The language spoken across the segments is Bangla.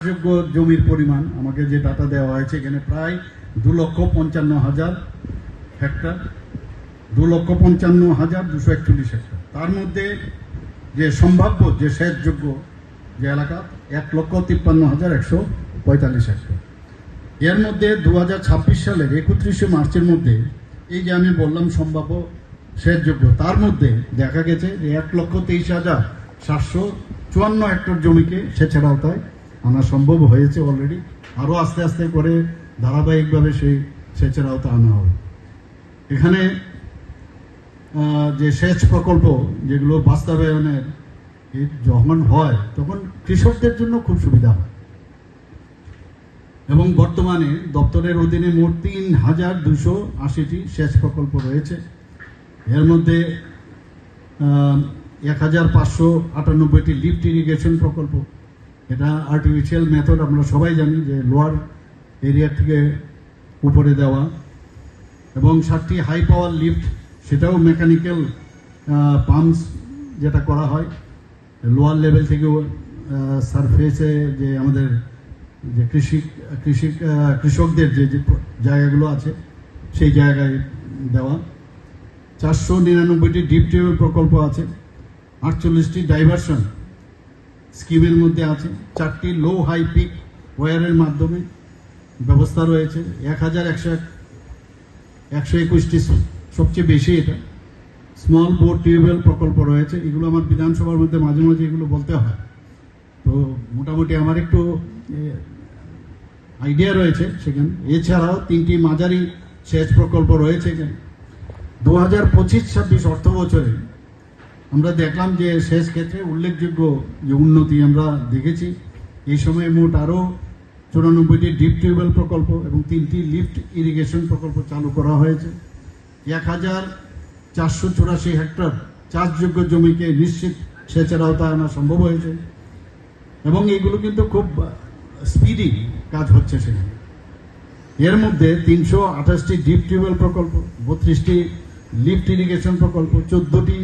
যোগ্য জমির পরিমাণ আমাকে যে ডাটা দেওয়া হয়েছে এখানে প্রায় 2,55,000 হেক্টর, 2,55,241 হেক্টর। তার মধ্যে যে সম্ভাব্য যে সেচযোগ্য যে এলাকা 1,53,145 হেক্টর। এর মধ্যে 2026 সালের 31শে মার্চের মধ্যে এই যে আমি বললাম সম্ভাব্য সেচযোগ্য, তার মধ্যে দেখা গেছে যে 1,23,754 হেক্টর জমিকে সেচের আওতায় আনা সম্ভব হয়েছে অলরেডি। আরও আস্তে আস্তে করে ধারাবাহিকভাবে সেই সেচের আওতায় আনা হবে। এখানে যে সেচ প্রকল্প যেগুলো বাস্তবায়নের যখন হয় তখন কৃষকদের জন্য খুব সুবিধা হয় এবং বর্তমানে দপ্তরের অধীনে মোট 3,280টি সেচ প্রকল্প রয়েছে। এর মধ্যে 1,598টি লিফট ইরিগেশন প্রকল্প, এটা আর্টিফিশিয়াল মেথড, আমরা সবাই জানি যে লোয়ার এরিয়া থেকে উপরে দেওয়া, এবং 7টি হাই পাওয়ার লিফট, সেটাও মেকানিক্যাল পাম্পস যেটা করা হয় লোয়ার লেভেল থেকে সারফেসে যে আমাদের যে কৃষকদের যে জায়গাগুলো আছে সেই জায়গায় দেওয়া। 499টি ডিপ টিউবওয়েল প্রকল্প আছে, 48টি ডাইভারশন স্কিমের মধ্যে আছে, 4টি লো হাই পিক ওয়্যারের মাধ্যমে ব্যবস্থা রয়েছে, 1,121টি সবচেয়ে বেশি এটা স্মল বোর টিউবওয়েল প্রকল্প রয়েছে। এগুলো আমার বিধানসভার মধ্যে মাঝে মাঝে এগুলো বলতে হয়, তো মোটামুটি আমার একটু আইডিয়া রয়েছে সেখানে। এছাড়াও 3টি মাঝারি সেচ প্রকল্প রয়েছে এখানে। 2025-26 অর্থ বছরে আমরা দেখলাম যে সেচ ক্ষেত্রে উল্লেখযোগ্য যে উন্নতি আমরা দেখেছি। এই সময়ে মোট আরও 94টি ডিপ টিউবওয়েল প্রকল্প এবং 3টি লিফট ইরিগেশন প্রকল্প চালু করা হয়েছে। 1,484 হেক্টর চাষযোগ্য জমিকে নিশ্চিত সেচের আওতায় আনা সম্ভব হয়েছে এবং এগুলো কিন্তু খুব স্পিডি কাজ হচ্ছে সেখানে। এর মধ্যে 328টি ডিপ টিউবওয়েল প্রকল্প, 32টি লিফট ইরিগেশন প্রকল্প, 14টি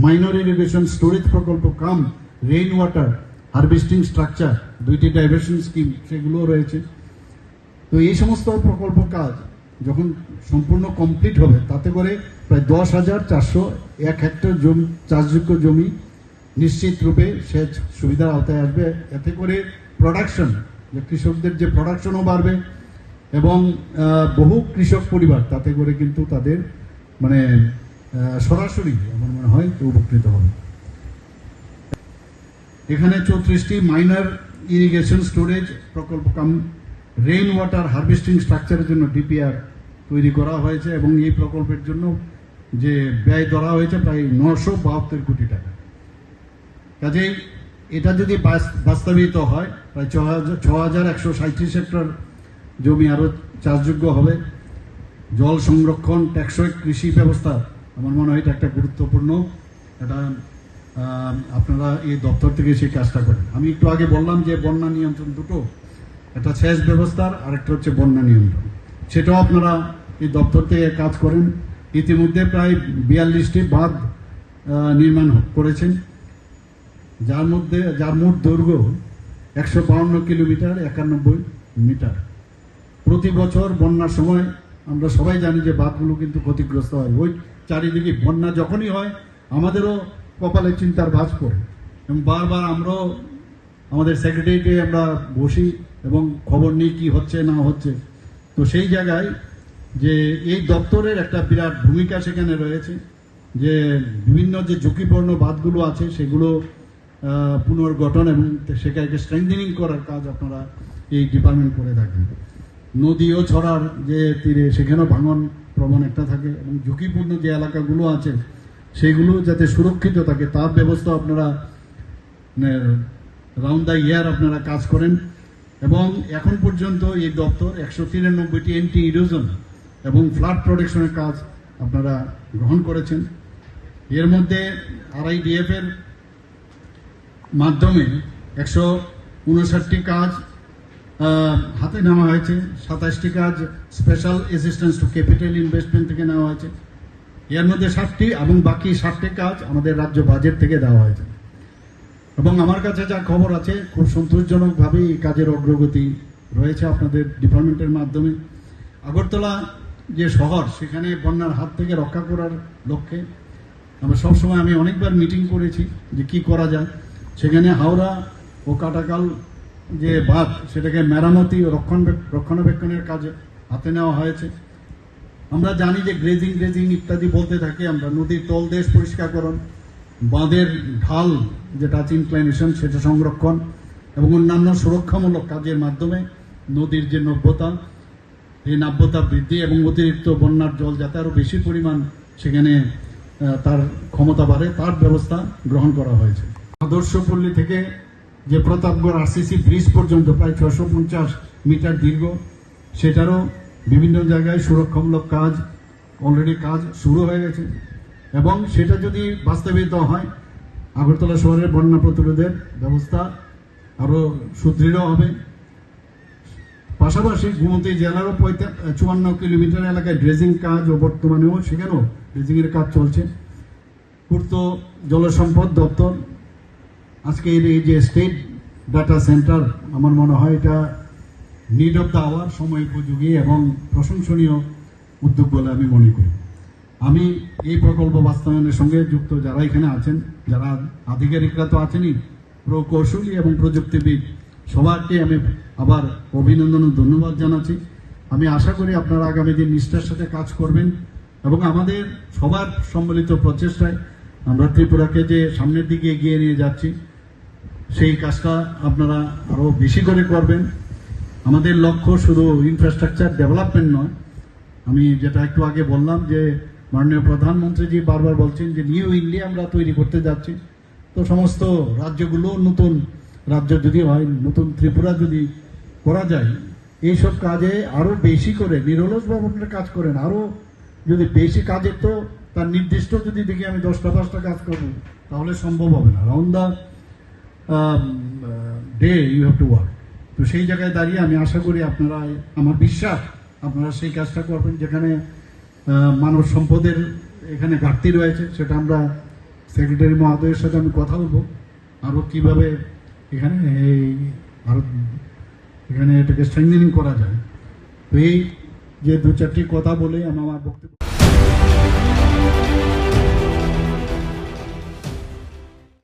মাইনর ইরিগেশন স্টোরেজ প্রকল্প কাম রেইন ওয়াটার হারভেস্টিং স্ট্রাকচার, 2টি ডাইভারশন স্কিম সেগুলো রয়েছে। তো এই সমস্ত প্রকল্প কাজ যখন সম্পূর্ণ কমপ্লিট হবে তাতে করে প্রায় 10,401 হেক্টর জমি চাষযোগ্য জমি নিশ্চিত রূপে সেচ সুবিধার আওতায় আসবে। এতে করে প্রোডাকশন, যে কৃষকদের যে প্রোডাকশনও বাড়বে এবং বহু কৃষক পরিবার তাতে করে কিন্তু তাদের মানে সরাসরি আমার মনে হয় উপকৃত হবে। এখানে 34টি মাইনর ইরিগেশন স্টোরেজ প্রকল্প কাম রেইন ওয়াটার হারভেস্টিং স্ট্রাকচারের জন্য ডিপিআর তৈরি করা হয়েছে এবং এই প্রকল্পের জন্য যে ব্যয় ধরা হয়েছে প্রায় 972 কোটি টাকা। কাজেই এটা যদি বাস্তবায়িত হয় প্রায় 6,137 হেক্টর জমি আরও চাষযোগ্য হবে। জল সংরক্ষণ, টেকসই কৃষি ব্যবস্থা, আমার মনে হয় এটা একটা গুরুত্বপূর্ণ, এটা আপনারা এই দপ্তর থেকে সেই কাজটা করেন। আমি একটু আগে বললাম যে বন্যা নিয়ন্ত্রণ দুটো, একটা সেচ ব্যবস্থার আর একটা হচ্ছে বন্যা নিয়ন্ত্রণ, সেটাও আপনারা এই দপ্তর থেকে কাজ করেন। ইতিমধ্যে প্রায় 42টি বাঁধ নির্মাণ করেছেন, যার মোট দৈর্ঘ্য 152 কিলোমিটার 91 মিটার। প্রতি বছর বন্যার সময় আমরা সবাই জানি যে বাঁধগুলো কিন্তু ক্ষতিগ্রস্ত হয়। ওই চারিদিকে বন্যা যখনই হয় আমাদেরও কপালে চিন্তার ভাঁজ পড়ে এবং বারবার আমরাও আমাদের সেক্রেটারিয়েটে আমরা বসি এবং খবর নিই কী হচ্ছে না হচ্ছে। তো সেই জায়গায় যে এই দপ্তরের একটা বিরাট ভূমিকা সেখানে রয়েছে, যে বিভিন্ন যে ঝুঁকিপূর্ণ বাঁধগুলো আছে সেগুলো পুনর্গঠন এবং সেটাকে স্ট্রেংথেনিং করার কাজ আপনারা এই ডিপার্টমেন্ট করে থাকেন। নদী ও ছড়ার যে তীরে সেখানেও ভাঙন প্রবণ একটা থাকে এবং ঝুঁকিপূর্ণ যে এলাকাগুলো আছে সেগুলো যাতে সুরক্ষিত থাকে তার ব্যবস্থা আপনারা রাউন্ড দ্য ইয়ার আপনারা কাজ করেন। এবং এখন পর্যন্ত এই দপ্তর 193টি এন্টি ইরোশন এবং ফ্লাড প্রোটেকশনের কাজ আপনারা গ্রহণ করেছেন। এর মধ্যে RIDF এর মাধ্যমে 159টি কাজ হাতে নেওয়া হয়েছে, 27টি কাজ special assistance two capital investment থেকে নেওয়া হয়েছে। এর মধ্যে 7টি এবং বাকি 7টি কাজ আমাদের রাজ্য বাজেট থেকে দেওয়া হয়েছে। এবং আমার কাছে যা খবর আছে খুব সন্তোষজনকভাবে এই কাজের অগ্রগতি রয়েছে আপনাদের ডিপার্টমেন্টের মাধ্যমে। আগরতলা যে শহর, সেখানে বন্যার হাত থেকে রক্ষা করার লক্ষ্যে আমরা সবসময়, আমি অনেকবার মিটিং করেছি যে কি করা যায়। সেখানে হাওড়া ও কাটাকাল যে বাঁধ, সেটাকে মেরামতি ও রক্ষণাবেক্ষণের কাজে হাতে নেওয়া হয়েছে। আমরা জানি যে গ্রেজিং ইত্যাদি বলতে থাকি আমরা, নদীর তলদেশ পরিষ্কারকরণ, বাঁধের ঢাল যেটা আছে ইনক্লাইনেশন, সেটা সংরক্ষণ এবং অন্যান্য সুরক্ষামূলক কাজের মাধ্যমে নদীর যে নাব্যতা বৃদ্ধি এবং অতিরিক্ত বন্যার জল যাতে আরও বেশি পরিমাণ সেখানে তার ক্ষমতা বাড়ে, তার ব্যবস্থা গ্রহণ করা হয়েছে। আদর্শপল্লী থেকে যে প্রতাপগড় আরসিসি ব্রিজ পর্যন্ত প্রায় 650 মিটার দীর্ঘ, সেটারও বিভিন্ন জায়গায় সুরক্ষামূলক কাজ অলরেডি কাজ শুরু হয়ে গেছে এবং সেটা যদি বাস্তবায়িত হয়, আগরতলা শহরের বন্যা প্রতিরোধের ব্যবস্থা আরও সুদৃঢ় হবে। পাশাপাশি গোমতী জেলারও 54 কিলোমিটার এলাকায় ড্রেজিং কাজ ও বর্তমানেও সেখানেও ড্রেজিংয়ের কাজ চলছে। পূর্ত জলসম্পদ দপ্তর আজকের এই যে স্টেট ডাটা সেন্টার, আমার মনে হয় এটা নিড অফ দ্য আওয়ার, সময় উপযোগী এবং প্রশংসনীয় উদ্যোগ বলে আমি মনে করি। আমি এই প্রকল্প বাস্তবায়নের সঙ্গে যুক্ত যারা এখানে আছেন, যারা আধিকারিকরা তো আছেনই, প্রকৌশলী এবং প্রযুক্তিবিদ, সবাইকে আমি আবার অভিনন্দন ও ধন্যবাদ জানাচ্ছি। আমি আশা করি আপনারা আগামী দিন নিষ্ঠার সাথে কাজ করবেন এবং আমাদের সবার সম্মিলিত প্রচেষ্টায় আমরা ত্রিপুরাকে যে সামনের দিকে এগিয়ে নিয়ে যাচ্ছি, সেই কাজটা আপনারা আরও বেশি করে করবেন। আমাদের লক্ষ্য শুধু ইনফ্রাস্ট্রাকচার ডেভেলপমেন্ট নয়, আমি যেটা একটু আগে বললাম যে মাননীয় প্রধানমন্ত্রীজি বারবার বলছেন যে নিউ ইন্ডিয়া আমরা তৈরি করতে যাচ্ছি। তো সমস্ত রাজ্যগুলো নতুন রাজ্য যদি হয়, নতুন ত্রিপুরা যদি করা যায়, এইসব কাজে আরও বেশি করে নিরলসভাবে আপনারা কাজ করেন, আরও যদি বেশি কাজের তো তার নির্দিষ্ট যদি দেখি আমি 10টা কাজ করবো, তাহলে সম্ভব হবে না। Round the day you have to work. তো সেই জায়গায় দাঁড়িয়ে আমি আশা করি আপনারা, আমার বিশ্বাস আপনারা সেই কাজটা করবেন। যেখানে মানব সম্পদের এখানে ঘাটতি রয়েছে, সেটা আমরা সেক্রেটারি মহোদয়ের সাথে আমি কথা বলবো আরও কীভাবে এখানে এখানে এটাকে স্ট্রেংথেনিং করা যায়। তো এই যে 2-4টি কথা বলে আমি আমার বক্তব্য